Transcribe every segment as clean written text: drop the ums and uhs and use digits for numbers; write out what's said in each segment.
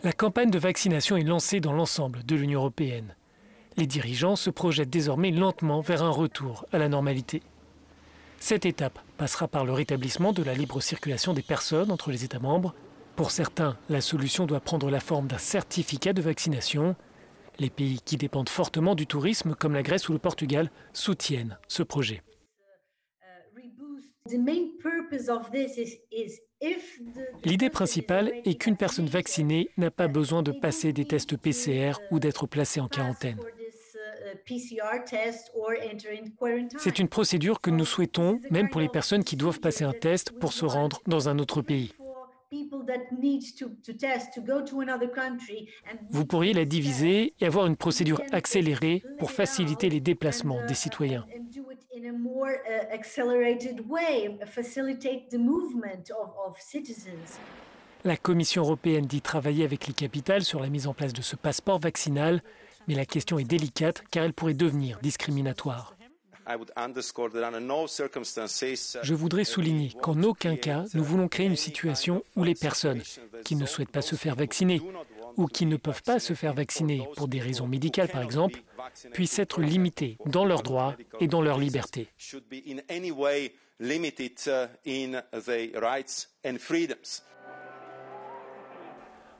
La campagne de vaccination est lancée dans l'ensemble de l'Union européenne. Les dirigeants se projettent désormais lentement vers un retour à la normalité. Cette étape passera par le rétablissement de la libre circulation des personnes entre les États membres. Pour certains, la solution doit prendre la forme d'un certificat de vaccination. Les pays qui dépendent fortement du tourisme, comme la Grèce ou le Portugal, soutiennent ce projet. L'idée principale est qu'une personne vaccinée n'a pas besoin de passer des tests PCR ou d'être placée en quarantaine. C'est une procédure que nous souhaitons, même pour les personnes qui doivent passer un test pour se rendre dans un autre pays. Vous pourriez la diviser et avoir une procédure accélérée pour faciliter les déplacements des citoyens. La Commission européenne dit travailler avec les capitales sur la mise en place de ce passeport vaccinal, mais la question est délicate car elle pourrait devenir discriminatoire. Je voudrais souligner qu'en aucun cas, nous voulons créer une situation où les personnes qui ne souhaitent pas se faire vacciner ou qui ne peuvent pas se faire vacciner pour des raisons médicales par exemple, puissent être limitées dans leurs droits et dans leur liberté.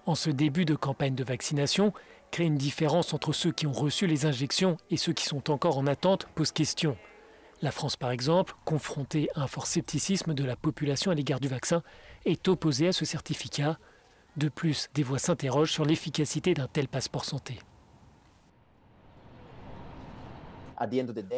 En ce début de campagne de vaccination, créer une différence entre ceux qui ont reçu les injections et ceux qui sont encore en attente pose question. La France, par exemple, confrontée à un fort scepticisme de la population à l'égard du vaccin, est opposée à ce certificat. De plus, des voix s'interrogent sur l'efficacité d'un tel passeport santé.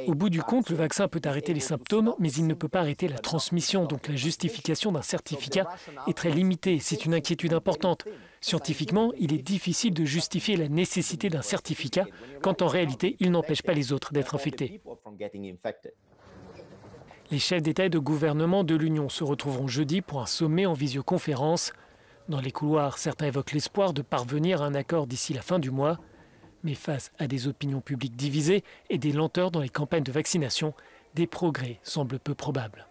Au bout du compte, le vaccin peut arrêter les symptômes, mais il ne peut pas arrêter la transmission. Donc la justification d'un certificat est très limitée. C'est une inquiétude importante. Scientifiquement, il est difficile de justifier la nécessité d'un certificat quand en réalité, il n'empêche pas les autres d'être infectés. Les chefs d'État et de gouvernement de l'Union se retrouveront jeudi pour un sommet en visioconférence. Dans les couloirs, certains évoquent l'espoir de parvenir à un accord d'ici la fin du mois. Mais face à des opinions publiques divisées et des lenteurs dans les campagnes de vaccination, des progrès semblent peu probables.